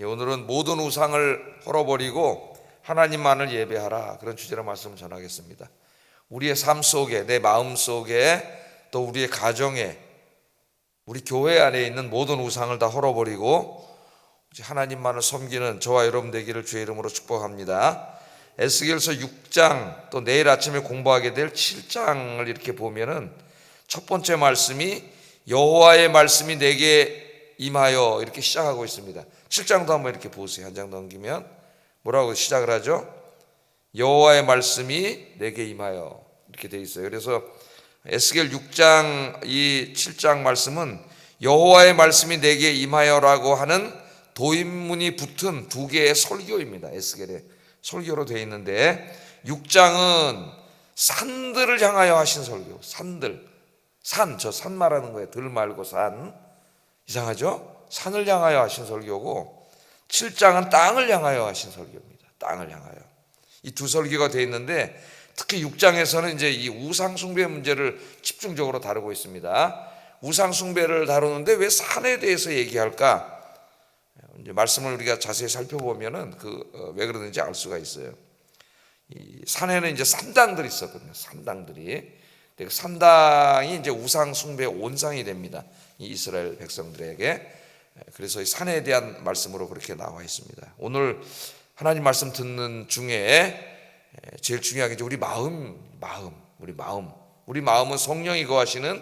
오늘은 모든 우상을 헐어버리고 하나님만을 예배하라, 그런 주제로 말씀을 전하겠습니다. 우리의 삶 속에, 내 마음 속에, 또 우리의 가정에, 우리 교회 안에 있는 모든 우상을 다 헐어버리고 하나님만을 섬기는 저와 여러분 되기를 주의 이름으로 축복합니다. 에스겔서 6장, 또 내일 아침에 공부하게 될 7장을 이렇게 보면은 첫 번째 말씀이 여호와의 말씀이 내게 임하여, 이렇게 시작하고 있습니다. 7장도 한번 이렇게 보세요. 한 장 넘기면 뭐라고 시작을 하죠? 여호와의 말씀이 내게 임하여, 이렇게 돼 있어요. 그래서 에스겔 6장 이 7장 말씀은 여호와의 말씀이 내게 임하여라고 하는 도입문이 붙은 두 개의 설교입니다. 에스겔의 설교로 되어 있는데, 6장은 산들을 향하여 하신 설교. 산들, 저 산 말하는 거예요. 들 말고 산. 이상하죠? 산을 향하여 하신 설교고, 7장은 땅을 향하여 하신 설교입니다. 땅을 향하여. 이 두 설교가 되어 있는데, 특히 6장에서는 이제 이 우상 숭배 문제를 집중적으로 다루고 있습니다. 우상 숭배를 다루는데 왜 산에 대해서 얘기할까? 이제 말씀을 우리가 자세히 살펴보면은 왜 그러는지 알 수가 있어요. 이 산에는 이제 산당들이 있었거든요. 산당들이. 산당이 이제 우상 숭배의 온상이 됩니다. 이 이스라엘 백성들에게. 그래서 이 산에 대한 말씀으로 그렇게 나와 있습니다. 오늘 하나님 말씀 듣는 중에 제일 중요한 게 우리 마음. 우리 마음은 성령이 거하시는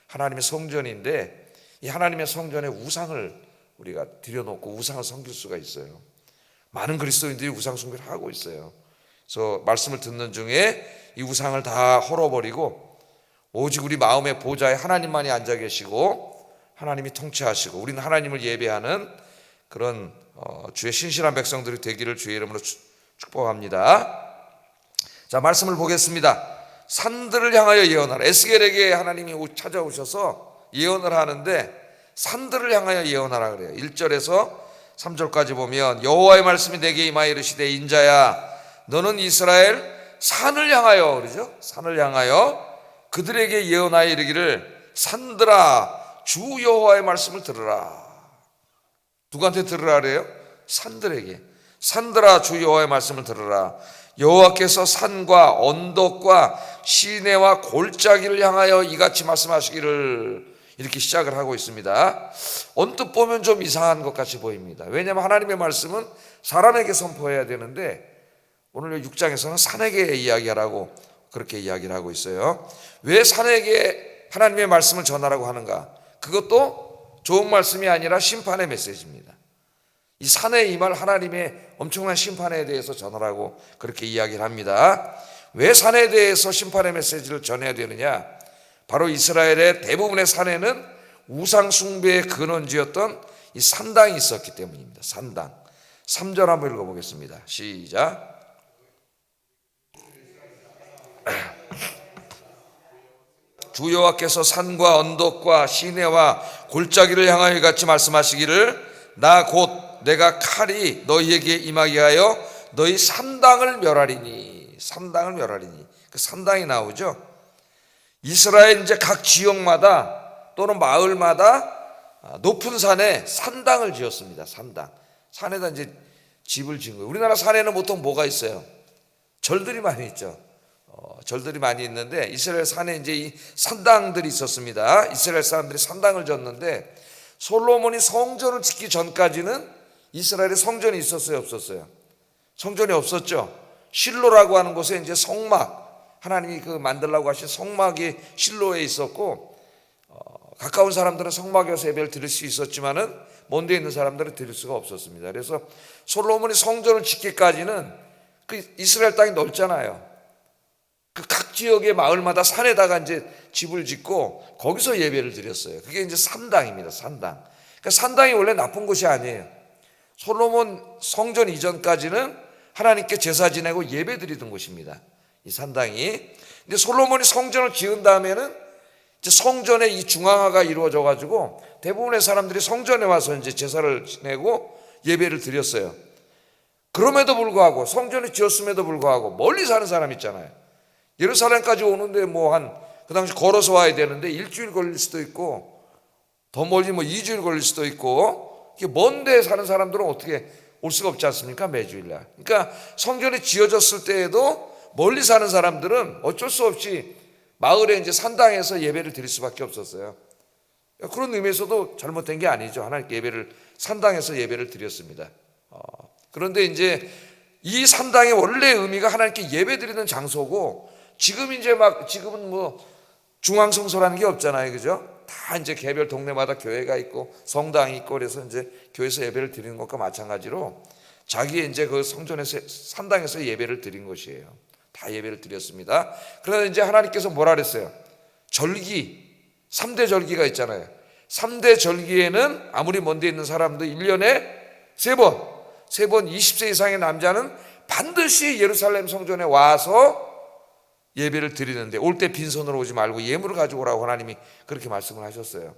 하나님의 성전인데, 이 하나님의 성전에 우상을 우리가 들여놓고 우상을 섬길 수가 있어요. 많은 그리스도인들이 우상 숭배를 하고 있어요. 그래서 말씀을 듣는 중에 이 우상을 다 헐어버리고 오직 우리 마음의 보좌에 하나님만이 앉아 계시고 하나님이 통치하시고 우리는 하나님을 예배하는 그런 주의 신실한 백성들이 되기를 주의 이름으로 축복합니다. 자, 말씀을 보겠습니다. 산들을 향하여 예언하라. 에스겔에게 하나님이 찾아오셔서 예언을 하는데 산들을 향하여 예언하라 그래요. 1절에서 3절까지 보면 여호와의 말씀이 내게 임하여 이르시되 인자야 너는 이스라엘 산을 향하여, 그러죠? 산을 향하여 그들에게 예언하여 이르기를 산들아 주 여호와의 말씀을 들으라. 누구한테 들으라 그래요? 산들에게. 산들아 주 여호와의 말씀을 들으라. 여호와께서 산과 언덕과 시내와 골짜기를 향하여 이같이 말씀하시기를, 이렇게 시작을 하고 있습니다. 언뜻 보면 좀 이상한 것 같이 보입니다. 왜냐하면 하나님의 말씀은 사람에게 선포해야 되는데 오늘 6장에서는 산에게 이야기하라고 그렇게 이야기를 하고 있어요. 왜 산에게 하나님의 말씀을 전하라고 하는가? 그것도 좋은 말씀이 아니라 심판의 메시지입니다. 이 산에 임할 하나님의 엄청난 심판에 대해서 전하라고 그렇게 이야기를 합니다. 왜 산에 대해서 심판의 메시지를 전해야 되느냐? 바로 이스라엘의 대부분의 산에는 우상 숭배의 근원지였던 이 산당이 있었기 때문입니다. 산당. 3절 한번 읽어보겠습니다. 시작. 주 여호와께서 산과 언덕과 시내와 골짜기를 향하여 같이 말씀하시기를 나 곧 내가 칼이 너희에게 임하게 하여 너희 산당을 멸하리니. 산당을 멸하리니. 그 산당이 나오죠. 이스라엘 이제 각 지역마다 또는 마을마다 높은 산에 산당을 지었습니다. 산당. 산에다 이제 집을 지은 거예요. 우리나라 산에는 보통 뭐가 있어요? 절들이 많이 있죠. 절들이 많이 있는데 이스라엘 산에 이제 이 산당들이 있었습니다. 이스라엘 사람들이 산당을 졌는데 솔로몬이 성전을 짓기 전까지는 이스라엘에 성전이 있었어요, 없었어요? 성전이 없었죠. 실로라고 하는 곳에 이제 성막, 하나님이 만들라고 하신 성막이 실로에 있었고, 가까운 사람들은 성막에서 예배를 드릴 수 있었지만은 먼 데 있는 사람들은 드릴 수가 없었습니다. 그래서 솔로몬이 성전을 짓기까지는 이스라엘 땅이 넓잖아요. 각 지역의 마을마다 산에다가 이제 집을 짓고 거기서 예배를 드렸어요. 그게 이제 산당입니다. 산당. 그러니까 산당이 원래 나쁜 곳이 아니에요. 솔로몬 성전 이전까지는 하나님께 제사 지내고 예배 드리던 곳입니다. 이 산당이. 근데 솔로몬이 성전을 지은 다음에는 이제 성전의 이 중앙화가 이루어져 가지고 대부분의 사람들이 성전에 와서 이제 제사를 지내고 예배를 드렸어요. 그럼에도 불구하고 성전을 지었음에도 불구하고 멀리 사는 사람 있잖아요. 예루살렘까지 오는데 그 당시 걸어서 와야 되는데 일주일 걸릴 수도 있고 더 멀리 2주일 걸릴 수도 있고 먼데 사는 사람들은 어떻게 올 수가 없지 않습니까? 매주일날. 그러니까 성전이 지어졌을 때에도 멀리 사는 사람들은 어쩔 수 없이 마을에 이제 산당에서 예배를 드릴 수밖에 없었어요. 그런 의미에서도 잘못된 게 아니죠. 하나님께 예배를 산당에서 예배를 드렸습니다. 그런데 이제 이 산당의 원래 의미가 하나님께 예배 드리는 장소고, 지금은 뭐 중앙성소라는 게 없잖아요, 그죠? 다 이제 개별 동네마다 교회가 있고 성당이 있고, 그래서 이제 교회에서 예배를 드리는 것과 마찬가지로 자기의 이제 그 성전에서 산당에서 예배를 드린 것이에요. 다 예배를 드렸습니다. 그러나 이제 하나님께서 뭐라 그랬어요? 절기, 3대 절기가 있잖아요. 3대 절기에는 아무리 먼데 있는 사람도 1년에 3번 20세 이상의 남자는 반드시 예루살렘 성전에 와서 예배를 드리는데, 올 때 빈손으로 오지 말고 예물을 가지고 오라고 하나님이 그렇게 말씀을 하셨어요.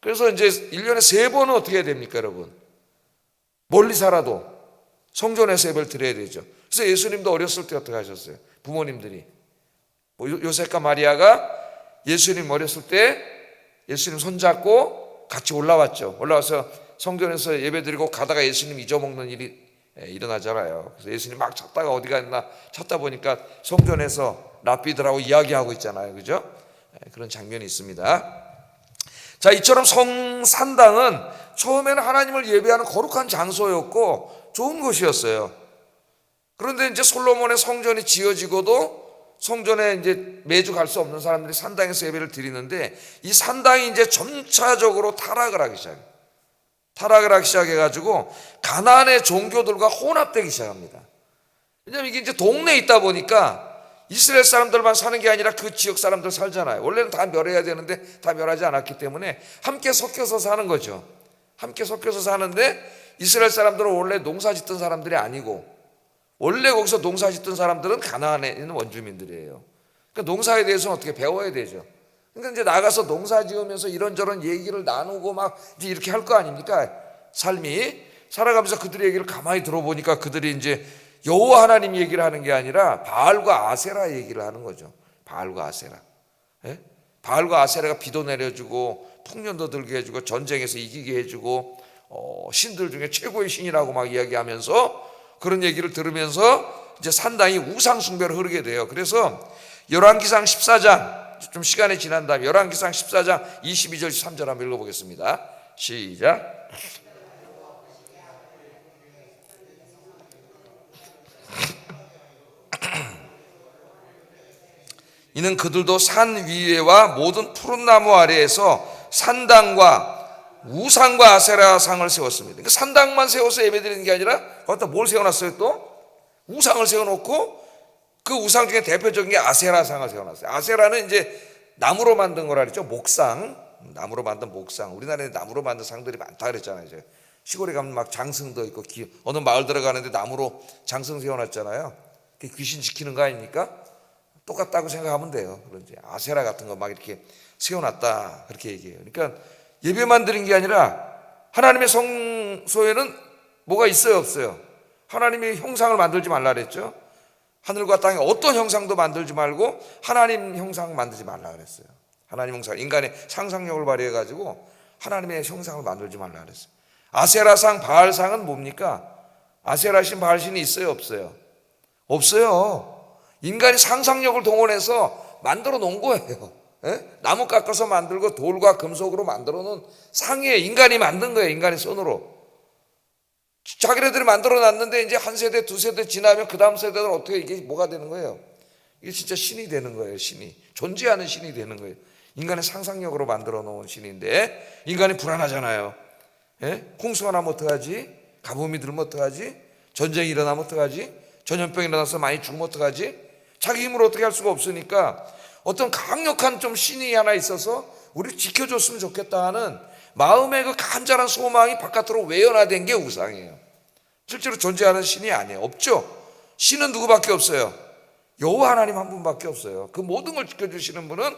그래서 이제 1년에 3번은 어떻게 해야 됩니까, 여러분? 멀리 살아도 성전에서 예배를 드려야 되죠. 그래서 예수님도 어렸을 때 어떻게 하셨어요? 부모님들이, 요셉과 마리아가 예수님 어렸을 때 예수님 손잡고 같이 올라왔죠. 올라와서 성전에서 예배드리고 가다가 예수님 잊어먹는 일이 일어나잖아요. 그래서 예수님 막 찾다가 어디가 있나 찾다 보니까 성전에서 랍비들하고 이야기하고 있잖아요, 그죠? 그런 장면이 있습니다. 자, 이처럼 성산당은 처음에는 하나님을 예배하는 거룩한 장소였고 좋은 곳이었어요. 그런데 이제 솔로몬의 성전이 지어지고도 성전에 이제 매주 갈 수 없는 사람들이 산당에서 예배를 드리는데, 이 산당이 이제 점차적으로 타락을 하기 시작해가지고 가나안의 종교들과 혼합되기 시작합니다. 왜냐하면 이게 이제 동네에 있다 보니까 이스라엘 사람들만 사는 게 아니라 그 지역 사람들 살잖아요. 원래는 다 멸해야 되는데 다 멸하지 않았기 때문에 함께 섞여서 사는 거죠. 함께 섞여서 사는데 이스라엘 사람들은 원래 농사 짓던 사람들이 아니고, 원래 거기서 농사 짓던 사람들은 가나안에 있는 원주민들이에요. 그러니까 농사에 대해서는 어떻게 배워야 되죠. 그러니까 이제 나가서 농사 지으면서 이런저런 얘기를 나누고 막 이제 이렇게 할 거 아닙니까? 삶이 살아가면서 그들의 얘기를 가만히 들어보니까 그들이 이제 여호와 하나님 얘기를 하는 게 아니라 바알과 아세라 얘기를 하는 거죠. 바알과 아세라. 예? 바알과 아세라가 비도 내려주고 풍년도 들게 해주고 전쟁에서 이기게 해주고 신들 중에 최고의 신이라고 막 이야기하면서, 그런 얘기를 들으면서 이제 산당이 우상 숭배로 흐르게 돼요. 그래서 열왕기상 14장, 좀 시간이 지난 다음에 열왕기상 14장 22절 23절 한번 읽어보겠습니다. 시작. 이는 그들도 산 위에와 모든 푸른 나무 아래에서 산당과 우상과 아세라상을 세웠습니다. 그러니까 산당만 세워서 예배드리는 게 아니라 거기다 뭘 세워놨어요? 또 우상을 세워놓고, 그 우상 중에 대표적인 게 아세라상을 세워놨어요. 아세라는 이제 나무로 만든 거라 그랬죠. 목상, 나무로 만든 목상. 우리나라에 나무로 만든 상들이 많다 그랬잖아요. 이제 시골에 가면 막 장승도 있고, 어느 마을 들어가는데 나무로 장승 세워놨잖아요. 그게 귀신 지키는 거 아닙니까? 똑같다고 생각하면 돼요. 그런지 아세라 같은 거 막 이렇게 세워놨다, 그렇게 얘기해요. 그러니까 예배만 드린 게 아니라 하나님의 성소에는 뭐가 있어요, 없어요? 하나님의 형상을 만들지 말라 그랬죠. 하늘과 땅에 어떤 형상도 만들지 말고 하나님 형상 만들지 말라 그랬어요. 하나님 형상, 인간의 상상력을 발휘해가지고 하나님의 형상을 만들지 말라 그랬어요. 아세라상, 바알상은 뭡니까? 아세라신, 바알신이 있어요, 없어요? 없어요. 인간이 상상력을 동원해서 만들어 놓은 거예요. 나무 깎아서 만들고 돌과 금속으로 만들어 놓은 상이에요. 인간이 만든 거예요. 인간의 손으로. 자기네들이 만들어 놨는데 이제 한 세대, 두 세대 지나면 그 다음 세대는 어떻게, 이게 뭐가 되는 거예요? 이게 진짜 신이 되는 거예요. 신이. 존재하는 신이 되는 거예요. 인간의 상상력으로 만들어 놓은 신인데, 인간이 불안하잖아요. 홍수가 나면 어떡하지? 가뭄이 들면 어떡하지? 전쟁이 일어나면 어떡하지? 전염병이 일어나서 많이 죽으면 어떡하지? 자기 힘으로 어떻게 할 수가 없으니까 어떤 강력한 좀 신이 하나 있어서 우리를 지켜줬으면 좋겠다 하는 마음의 그 간절한 소망이 바깥으로 외연화된 게 우상이에요. 실제로 존재하는 신이 아니에요. 없죠. 신은 누구밖에 없어요? 여호와 하나님 한 분밖에 없어요. 그 모든 걸 지켜주시는 분은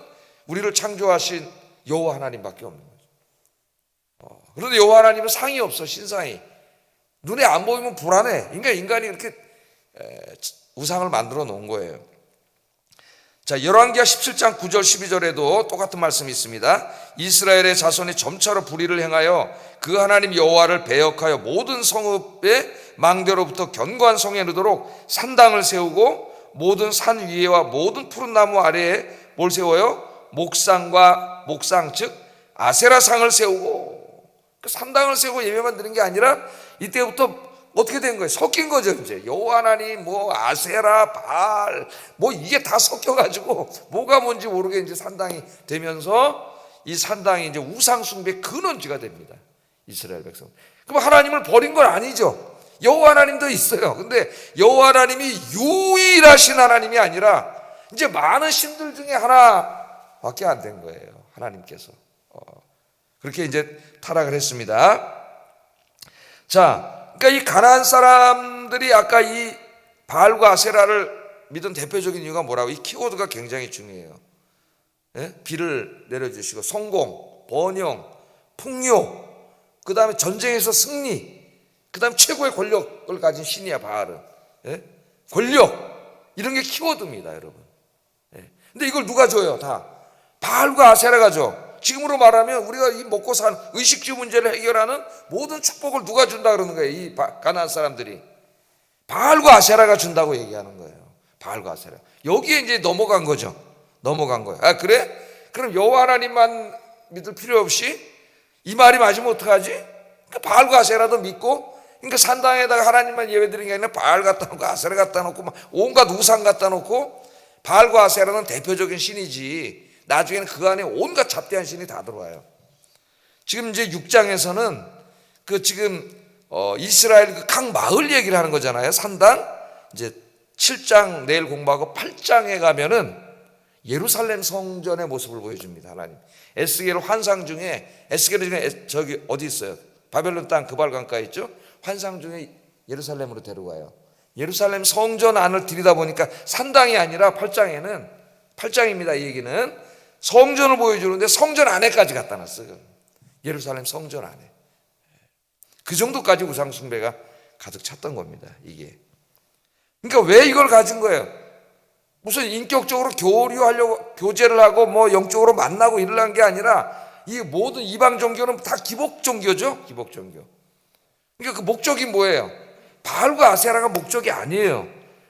우리를 창조하신 여호와 하나님밖에 없는 거죠. 그런데 여호와 하나님은 상이 없어. 신상이 눈에 안 보이면 불안해. 그러니까 인간이 이렇게 우상을 만들어 놓은 거예요. 자, 열왕기하 17장 9절 12절에도 똑같은 말씀이 있습니다. 이스라엘의 자손이 점차로 불의를 행하여 그 하나님 여호와를 배역하여 모든 성읍의 망대로부터 견고한 성에 이르도록 산당을 세우고 모든 산 위에와 모든 푸른 나무 아래에 뭘 세워요? 목상과 목상 즉 아세라상을 세우고, 그 산당을 세우고 예배만 드리는 게 아니라 이때부터 어떻게 된 거예요? 섞인 거죠. 이제 여호와 하나님, 뭐 아세라, 바알, 뭐 이게 다 섞여가지고 뭐가 뭔지 모르게 이제 산당이 되면서 이 산당이 이제 우상 숭배 근원지가 됩니다. 이스라엘 백성. 그럼 하나님을 버린 건 아니죠. 여호와 하나님도 있어요. 근데 여호와 하나님이 유일하신 하나님이 아니라 이제 많은 신들 중에 하나밖에 안 된 거예요. 하나님께서 그렇게 이제 타락을 했습니다. 자. 그러니까 이 가나안 사람들이 아까 이 바알과 아세라를 믿은 대표적인 이유가 뭐라고? 이 키워드가 굉장히 중요해요. 예? 비를 내려주시고 성공, 번영, 풍요, 그 다음에 전쟁에서 승리, 그 다음에 최고의 권력을 가진 신이야 바알은. 예? 권력, 이런 게 키워드입니다 여러분. 예. 근데 이걸 누가 줘요? 다 바알과 아세라가 줘. 지금으로 말하면 우리가 이 먹고 산 의식주 문제를 해결하는 모든 축복을 누가 준다 그러는 거예요? 이 가나안 사람들이 바알과 아세라가 준다고 얘기하는 거예요. 바알과 아세라. 여기에 이제 넘어간 거죠. 넘어간 거예요. 아 그래? 그럼 여호와 하나님만 믿을 필요 없이 이 말이 맞으면 어떡하지? 그러니까 바알과 아세라도 믿고, 그러니까 산당에다가 하나님만 예배드리는 게 아니라 바알 갖다 놓고 아세라 갖다 놓고 막 온갖 우상 갖다 놓고, 바알과 아세라는 대표적인 신이지 나중에는 그 안에 온갖 잡대한 신이 다 들어와요. 지금 이제 6장에서는 그 지금 이스라엘 그 각 마을 얘기를 하는 거잖아요. 산당. 이제 7장 내일 공부하고 8장에 가면은 예루살렘 성전의 모습을 보여줍니다. 하나님. 에스겔 환상 중에, 에스겔 중에 저기 어디 있어요? 바벨론 땅 그발 강가에 있죠? 환상 중에 예루살렘으로 데려가요. 예루살렘 성전 안을 들여다보니까 산당이 아니라 8장에는 8장입니다. 이 얘기는 성전을 보여주는데 성전 안에까지 갖다 놨어요. 예루살렘 성전 안에. 그 정도까지 우상 숭배가 가득 찼던 겁니다. 이게. 그러니까 왜 이걸 가진 거예요? 무슨 인격적으로 교류하려고 교제를 하고 뭐 영적으로 만나고 이러려는 게 아니라 이 모든 이방 종교는 다 기복 종교죠. 기복 종교. 그러니까 그 목적이 뭐예요? 바알과 아세라가 목적이 아니에요.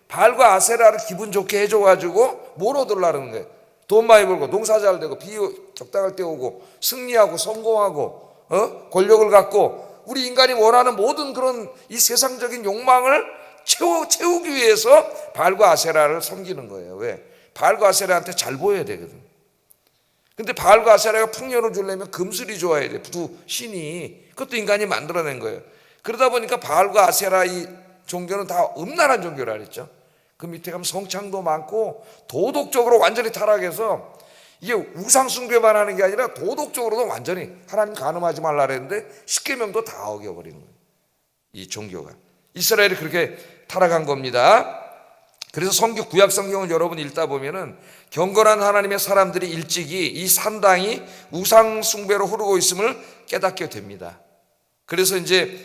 바알과 아세라를 기분 좋게 해줘가지고 뭘 얻으려는 거예요? 돈 많이 벌고 농사 잘 되고 비 적당할 때 오고 승리하고 성공하고 권력을 갖고 우리 인간이 원하는 모든 그런 이 세상적인 욕망을 채우기 위해서 바알과 아세라를 섬기는 거예요. 왜? 바알과 아세라한테 잘 보여야 되거든. 근데 바알과 아세라가 풍요를 주려면 금술이 좋아야 돼. 두 신이. 그것도 인간이 만들어낸 거예요. 그러다 보니까 바알과 아세라 이 종교는 다 음란한 종교라 그랬죠. 그 밑에 가면 성창도 많고 도덕적으로 완전히 타락해서 이게 우상 숭배만 하는 게 아니라 도덕적으로도 완전히 하나님 간음하지 말라 그랬는데 10계명도 다 어겨버리는 거예요. 이 종교가. 이스라엘이 그렇게 타락한 겁니다. 그래서 구약 성경을 여러분 읽다 보면은 경건한 하나님의 사람들이 일찍이 이 산당이 우상 숭배로 흐르고 있음을 깨닫게 됩니다. 그래서 이제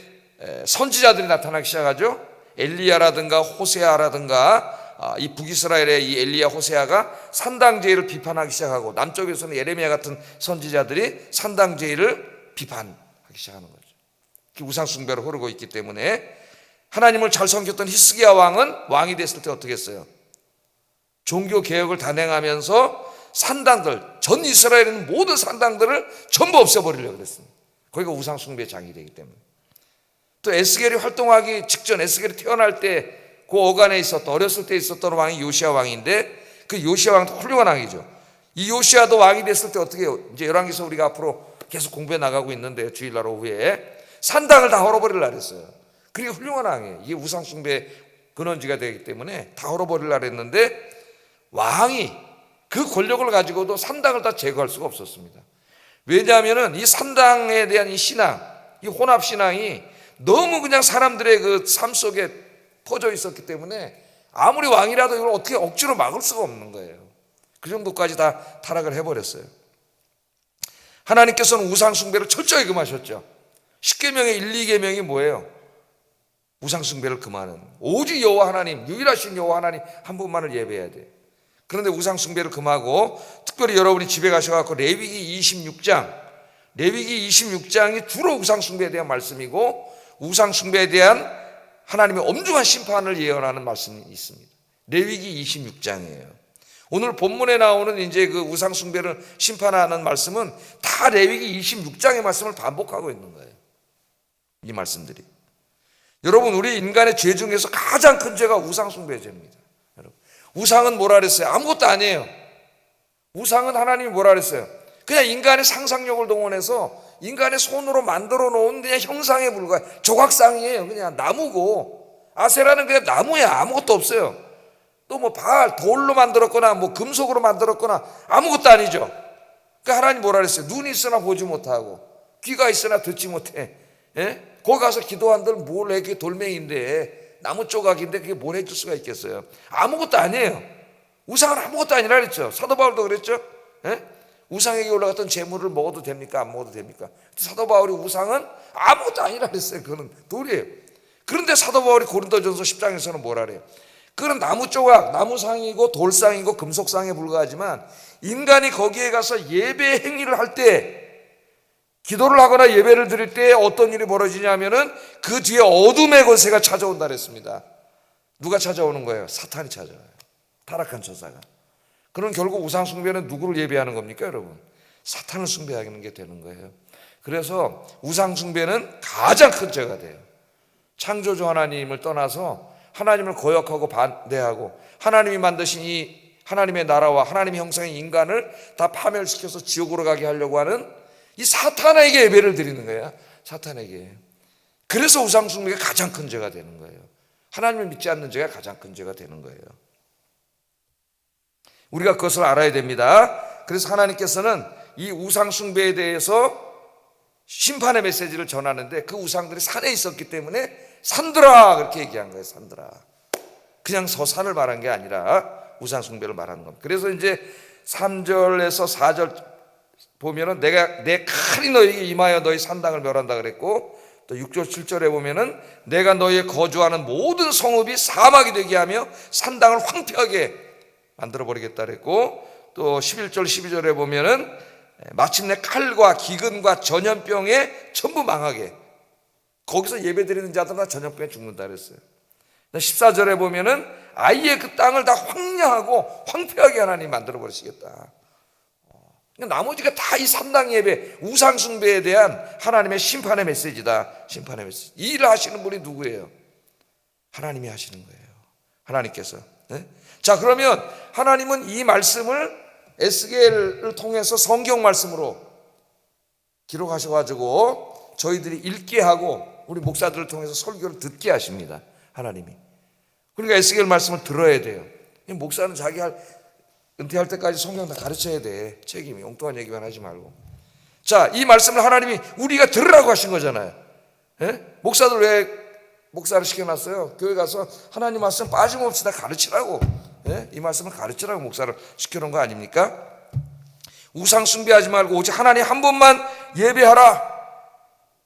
선지자들이 나타나기 시작하죠. 엘리야라든가 호세아라든가 이 북이스라엘의 이 엘리야 호세아가 산당제의를 비판하기 시작하고, 남쪽에서는 예레미야 같은 선지자들이 산당제의를 비판하기 시작하는 거죠. 우상 숭배로 흐르고 있기 때문에 하나님을 잘 섬겼던 히스기야 왕은 왕이 됐을 때 어떻게 했어요? 종교 개혁을 단행하면서 산당들, 전 이스라엘에 있는 모든 산당들을 전부 없애버리려고 그랬습니다. 거기가 우상 숭배의 장이 되기 때문에. 또 에스겔이 활동하기 직전, 에스겔이 태어날 때 그 어간에 있었던, 어렸을 때 있었던 왕이 요시야 왕인데, 그 요시야 왕도 훌륭한 왕이죠. 이 요시야도 왕이 됐을 때 어떻게 해요? 이제 열왕기서 우리가 앞으로 계속 공부해 나가고 있는데, 주일날 오후에 산당을 다 헐어버리려 그랬어요. 그게 훌륭한 왕이에요. 이게 우상 숭배 근원지가 되기 때문에 다 헐어버리려 그랬는데, 왕이 그 권력을 가지고도 산당을 다 제거할 수가 없었습니다. 왜냐하면은 이 산당에 대한 이 신앙, 이 혼합 신앙이 너무 그냥 사람들의 그 삶 속에 퍼져 있었기 때문에 아무리 왕이라도 이걸 어떻게 억지로 막을 수가 없는 거예요. 그 정도까지 다 타락을 해버렸어요. 하나님께서는 우상 숭배를 철저히 금하셨죠. 10계명의 1, 2계명이 뭐예요? 우상 숭배를 금하는, 오직 여호와 하나님, 유일하신 여호와 하나님 한 분만을 예배해야 돼. 그런데 우상 숭배를 금하고, 특별히 여러분이 집에 가셔서 레위기 26장이 주로 우상 숭배에 대한 말씀이고, 우상 숭배에 대한 하나님의 엄중한 심판을 예언하는 말씀이 있습니다. 레위기 26장이에요. 오늘 본문에 나오는 이제 그 우상 숭배를 심판하는 말씀은 다 레위기 26장의 말씀을 반복하고 있는 거예요. 이 말씀들이. 여러분, 우리 인간의 죄 중에서 가장 큰 죄가 우상 숭배의 죄입니다. 여러분, 우상은 뭐라 그랬어요? 아무것도 아니에요. 우상은 하나님이 뭐라 그랬어요? 그냥 인간의 상상력을 동원해서 인간의 손으로 만들어 놓은 그냥 형상에 불과해. 조각상이에요. 그냥 나무고, 아세라는 그냥 나무야. 아무것도 없어요. 또 뭐 돌로 만들었거나 뭐 금속으로 만들었거나 아무것도 아니죠. 그러니까 하나님 뭐라 그랬어요? 눈이 있으나 보지 못하고 귀가 있으나 듣지 못해. 예? 거기 가서 기도한들 뭘 해? 그게 돌멩이인데, 나무 조각인데 그게 뭘 해줄 수가 있겠어요? 아무것도 아니에요. 우상은 아무것도 아니라 그랬죠. 사도 바울도 그랬죠. 예? 우상에게 올라갔던 재물을 먹어도 됩니까? 안 먹어도 됩니까? 사도 바울이 우상은 아무것도 아니라 그랬어요. 그거는 돌이에요. 그런데 사도 바울이 고린도전서 10장에서는 뭐라 그래요? 그건 나무 조각, 나무상이고 돌상이고 금속상에 불과하지만, 인간이 거기에 가서 예배 행위를 할 때, 기도를 하거나 예배를 드릴 때 어떤 일이 벌어지냐면은 그 뒤에 어둠의 권세가 찾아온다 그랬습니다. 누가 찾아오는 거예요? 사탄이 찾아와요. 타락한 천사가. 그럼 결국 우상 숭배는 누구를 예배하는 겁니까, 여러분? 사탄을 숭배하는 게 되는 거예요. 그래서 우상 숭배는 가장 큰 죄가 돼요. 창조주 하나님을 떠나서 하나님을 거역하고 반대하고, 하나님이 만드신 이 하나님의 나라와 하나님의 형상의 인간을 다 파멸시켜서 지옥으로 가게 하려고 하는 이 사탄에게 예배를 드리는 거야. 사탄에게. 그래서 우상 숭배가 가장 큰 죄가 되는 거예요. 하나님을 믿지 않는 죄가 가장 큰 죄가 되는 거예요. 우리가 그것을 알아야 됩니다. 그래서 하나님께서는 이 우상 숭배에 대해서 심판의 메시지를 전하는데, 그 우상들이 산에 있었기 때문에 산들아 그렇게 얘기한 거예요. 산들아. 그냥 서 산을 말한 게 아니라 우상 숭배를 말하는 겁니다. 그래서 이제 3절에서 4절 보면은 내가 내 칼이 너에게 임하여 너희 산당을 멸한다 그랬고, 또 6절 7절에 보면은 내가 너희의 거주하는 모든 성읍이 사막이 되게 하며 산당을 황폐하게 만들어 버리겠다 그랬고, 또 11절 12절에 보면은 마침내 칼과 기근과 전염병에 전부 망하게, 거기서 예배드리는 자들은 다 전염병에 죽는다 그랬어요. 14절에 보면은 아예 그 땅을 다 황량하고 황폐하게 하나님 만들어 버리시겠다. 나머지가 다 이 산당 예배, 우상 숭배에 대한 하나님의 심판의 메시지다. 심판의 메시지. 이 일을 하시는 분이 누구예요? 하나님이 하시는 거예요. 하나님께서. 네? 자, 그러면 하나님은 이 말씀을 에스겔을 통해서 성경 말씀으로 기록하셔가지고 저희들이 읽게 하고 우리 목사들을 통해서 설교를 듣게 하십니다. 하나님이. 그러니까 에스겔 말씀을 들어야 돼요. 목사는 자기 은퇴할 때까지 성경 다 가르쳐야 돼. 책임이. 엉뚱한 얘기만 하지 말고. 자, 이 말씀을 하나님이 우리가 들으라고 하신 거잖아요. 예? 목사들 왜 목사를 시켜놨어요? 교회 가서 하나님 말씀 빠짐없이 다 가르치라고. 예? 이 말씀을 가르치라고 목사를 시켜놓은 거 아닙니까? 우상 숭배하지 말고 오직 하나님 한 분만 예배하라.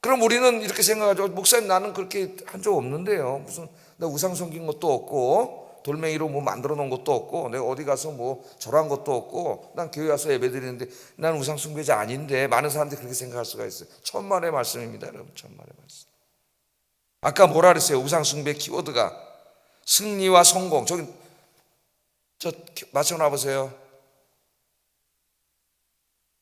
그럼 우리는 이렇게 생각하죠. 목사님, 나는 그렇게 한 적 없는데요. 무슨 나 우상 섬긴 것도 없고 돌멩이로 뭐 만들어 놓은 것도 없고 내가 어디 가서 뭐 절한 것도 없고 난 교회 와서 예배 드리는데 난 우상 숭배자 아닌데, 많은 사람들이 그렇게 생각할 수가 있어요. 천만의 말씀입니다, 여러분. 천만의 말씀. 아까 뭐라 그랬어요? 우상 숭배 키워드가 승리와 성공. 저 맞춰놔 보세요.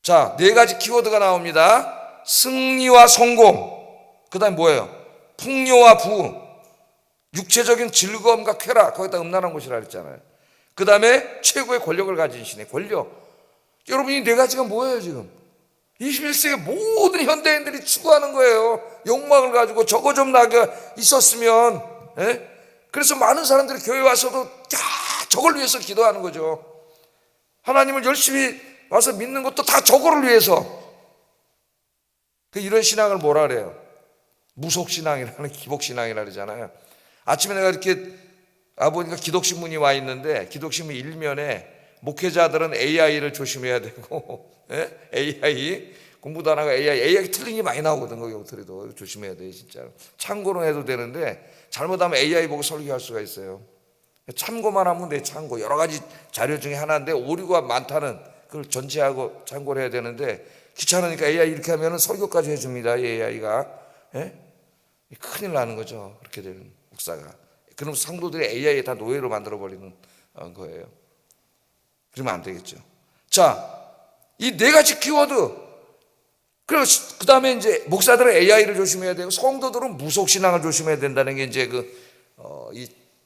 자, 4가지 키워드가 나옵니다. 승리와 성공. 그 다음에 뭐예요? 풍요와 부흥. 육체적인 즐거움과 쾌락, 거기다 음란한 곳이라 그랬잖아요. 그 다음에 최고의 권력을 가진 신의 권력. 여러분, 이 4가지가 뭐예요 지금? 21세기 모든 현대인들이 추구하는 거예요. 욕망을 가지고 저거 좀 나게 있었으면. 예? 그래서 많은 사람들이 교회 와서도 저걸 위해서 기도하는 거죠. 하나님을 열심히 와서 믿는 것도 다 저거를 위해서. 이런 신앙을 뭐라 그래요? 무속신앙이라는, 기복신앙이라 그러잖아요. 아침에 내가 이렇게 아버니까 기독신문이 와 있는데, 기독신문 1면에 목회자들은 AI를 조심해야 되고, 예? AI 공부도 안 하고 AI 틀린 게 많이 나오거든. 거기 옷들이도 조심해야 돼. 진짜 참고로 해도 되는데 잘못하면 AI 보고 설교할 수가 있어요. 참고만 하면 돼. 참고 여러 가지 자료 중에 하나인데 오류가 많다는 그걸 전제하고 참고를 해야 되는데 귀찮으니까 AI 이렇게 하면은 설교까지 해줍니다. AI가. 예? 큰일 나는 거죠. 그렇게 되는 목사가. 그럼 성도들이 AI에 다 노예로 만들어 버리는 거예요. 그러면 안 되겠죠. 자, 이 네 가지 키워드. 그리고 그 다음에 이제 목사들은 AI를 조심해야 되고 성도들은 무속신앙을 조심해야 된다는 게 이제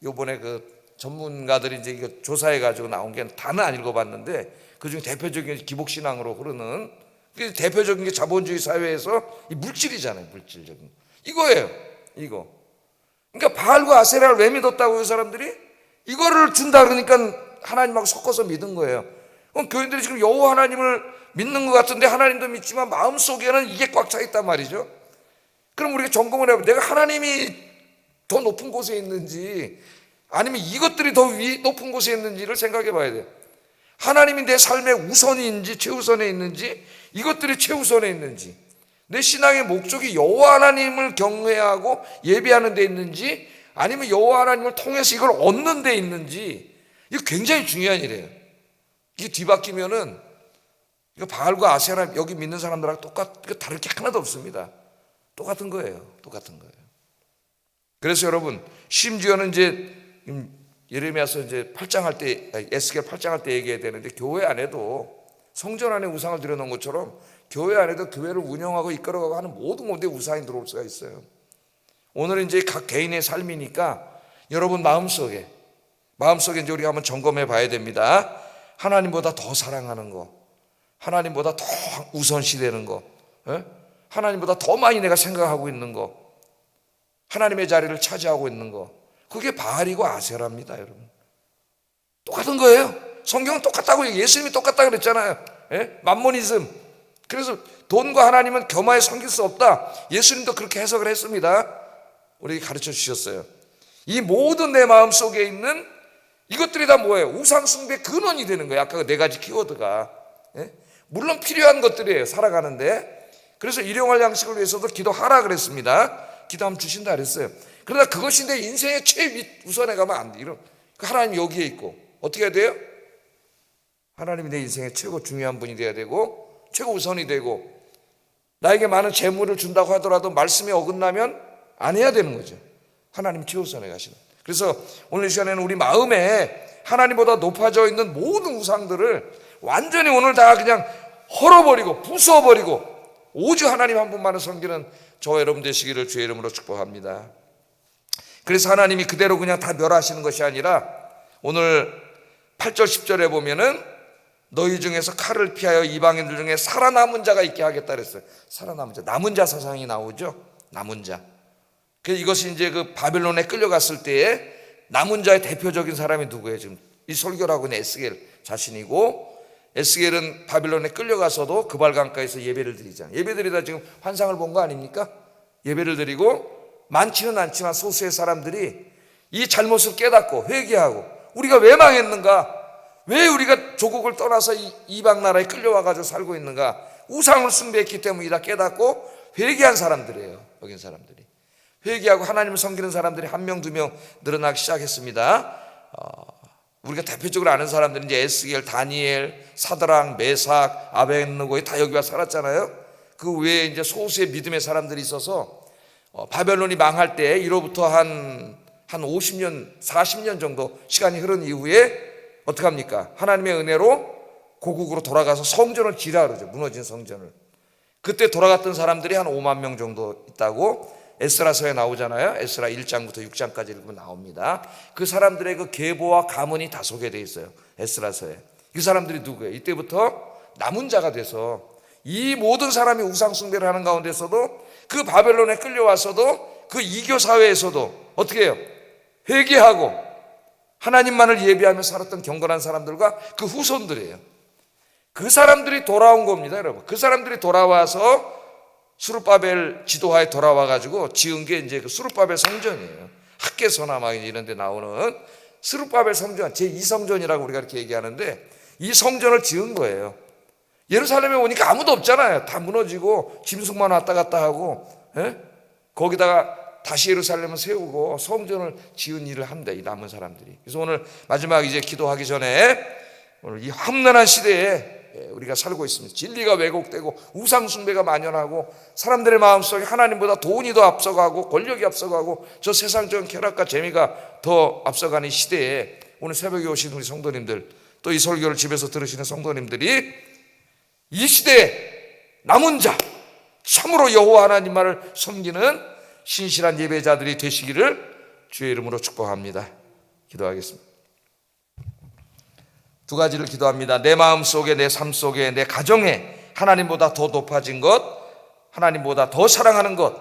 요번에 전문가들이 이제 이거 조사해가지고 나온 게 다는 안 읽어봤는데 그 중에 대표적인 기복신앙으로 흐르는 대표적인 게 자본주의 사회에서 이 물질이잖아요. 물질적인 이거예요. 이거. 그러니까 바알과 아세라를 왜 믿었다고요, 사람들이? 이거를 준다 그러니까 하나님하고 섞어서 믿은 거예요. 그럼 교인들이 지금 여호와 하나님을 믿는 것 같은데 하나님도 믿지만 마음속에는 이게 꽉 차 있단 말이죠. 그럼 우리가 점검을 해보면 내가 하나님이 더 높은 곳에 있는지 아니면 이것들이 더 높은 곳에 있는지를 생각해 봐야 돼요. 하나님이 내 삶의 우선인지 최우선에 있는지 이것들이 최우선에 있는지 내 신앙의 목적이 여호와 하나님을 경외하고 예배하는 데 있는지 아니면 여호와 하나님을 통해서 이걸 얻는 데 있는지 이거 굉장히 중요한 일이에요. 이게 뒤바뀌면은 이거 바알과 아세라 여기 믿는 사람들하고 다를 게 하나도 없습니다. 똑같은 거예요. 똑같은 거예요. 그래서 여러분 심지어는 이제 예레미야서 이제 8장 할 때 에스겔 8장 할 때 얘기해야 되는데 교회 안에도 성전 안에 우상을 들여놓은 것처럼 교회 안에도 교회를 운영하고 이끌어가고 하는 모든 곳에 우상이 들어올 수가 있어요. 오늘은 이제 각 개인의 삶이니까 여러분 마음속에 이제 우리가 한번 점검해 봐야 됩니다. 하나님보다 더 사랑하는 거, 하나님보다 더 우선시되는 거, 하나님보다 더 많이 내가 생각하고 있는 거, 하나님의 자리를 차지하고 있는 거, 그게 바알이고 아세라입니다, 여러분. 똑같은 거예요. 성경은 똑같다고 예수님이 똑같다 그랬잖아요. 만모니즘. 그래서 돈과 하나님은 겸하여 섬길 수 없다. 예수님도 그렇게 해석을 했습니다. 우리에게 가르쳐 주셨어요. 이 모든 내 마음속에 있는 이것들이 다 뭐예요? 우상숭배 근원이 되는 거예요. 아까 그 네 가지 키워드가. 물론 필요한 것들이에요. 살아가는데. 그래서 일용할 양식을 위해서도 기도하라 그랬습니다. 기도하면 주신다 그랬어요. 그러나 그것이 내 인생의 최우선에 가면 안 돼. 하나님 여기에 있고 어떻게 해야 돼요? 하나님이 내 인생의 최고 중요한 분이 돼야 되고 최고 우선이 되고 나에게 많은 재물을 준다고 하더라도 말씀에 어긋나면 안 해야 되는 거죠. 하나님 최우선에 가시는. 그래서 오늘 이 시간에는 우리 마음에 하나님보다 높아져 있는 모든 우상들을 완전히 오늘 다 그냥 헐어버리고 부숴버리고 오직 하나님 한 분만을 섬기는 저와 여러분 되시기를 주의 이름으로 축복합니다. 그래서 하나님이 그대로 그냥 다 멸하시는 것이 아니라 오늘 8절 10절에 보면은 너희 중에서 칼을 피하여 이방인들 중에 살아남은 자가 있게 하겠다 그랬어요. 살아남은 자, 남은 자 사상이 나오죠. 남은 자. 그래서 이것이 이제 그 바벨론에 끌려갔을 때에 남은 자의 대표적인 사람이 누구예요? 지금 이 설교를 하고 있는 에스겔 자신이고 에스겔은 바벨론에 끌려가서도 그발강가에서 예배를 드리잖아요. 예배 드리다 지금 환상을 본 거 아닙니까? 예배를 드리고 많지는 않지만 소수의 사람들이 이 잘못을 깨닫고 회개하고 우리가 왜 망했는가? 왜 우리가 조국을 떠나서 이방 나라에 끌려와가지고 살고 있는가? 우상을 숭배했기 때문이다 깨닫고 회개한 사람들이에요. 여긴 사람들이 회개하고 하나님을 섬기는 사람들이 한 명, 두 명 늘어나기 시작했습니다. 우리가 대표적으로 아는 사람들은 이제 에스겔, 다니엘, 사드랑, 메삭, 아벤느고 다 여기 와 살았잖아요. 그 외에 이제 소수의 믿음의 사람들이 있어서 바벨론이 망할 때 이로부터 한 50년, 40년 정도 시간이 흐른 이후에 어떻게 합니까? 하나님의 은혜로 고국으로 돌아가서 성전을 지라 그러죠. 무너진 성전을. 그때 돌아갔던 사람들이 한 5만 명 정도 있다고 에스라서에 나오잖아요. 에스라 1장부터 6장까지 읽으면 나옵니다. 그 사람들의 그 계보와 가문이 다 소개되어 있어요. 에스라서에. 그 사람들이 누구예요? 이때부터 남은 자가 돼서 이 모든 사람이 우상 숭배를 하는 가운데서도 그 바벨론에 끌려와서도 그 이교 사회에서도 어떻게 해요? 회개하고 하나님만을 예배하며 살았던 경건한 사람들과 그 후손들이에요. 그 사람들이 돌아온 겁니다, 여러분. 그 사람들이 돌아와서 수르바벨 지도하에 돌아와가지고 지은 게 이제 그 수르바벨 성전이에요. 학개서나 막 이런 데 나오는 수르바벨 성전, 제2성전이라고 우리가 이렇게 얘기하는데 이 성전을 지은 거예요. 예루살렘에 오니까 아무도 없잖아요. 다 무너지고 짐승만 왔다 갔다 하고 거기다가 다시 예루살렘을 세우고 성전을 지은 일을 한다, 이 남은 사람들이. 그래서 오늘 마지막 이제 기도하기 전에 오늘 이 험난한 시대에 우리가 살고 있습니다. 진리가 왜곡되고 우상 숭배가 만연하고 사람들의 마음속에 하나님보다 돈이 더 앞서가고 권력이 앞서가고 저 세상적인 쾌락과 재미가 더 앞서가는 시대에 오늘 새벽에 오신 우리 성도님들, 또 이 설교를 집에서 들으시는 성도님들이 이 시대에 남은 자, 참으로 여호와 하나님만을 섬기는 신실한 예배자들이 되시기를 주의 이름으로 축복합니다. 기도하겠습니다. 두 가지를 기도합니다. 내 마음 속에, 내 삶 속에, 내 가정에 하나님보다 더 높아진 것, 하나님보다 더 사랑하는 것,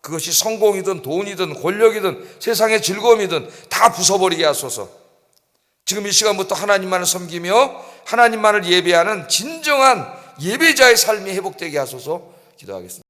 그것이 성공이든 돈이든 권력이든 세상의 즐거움이든 다 부숴버리게 하소서. 지금 이 시간부터 하나님만을 섬기며 하나님만을 예배하는 진정한 예배자의 삶이 회복되게 하소서. 기도하겠습니다.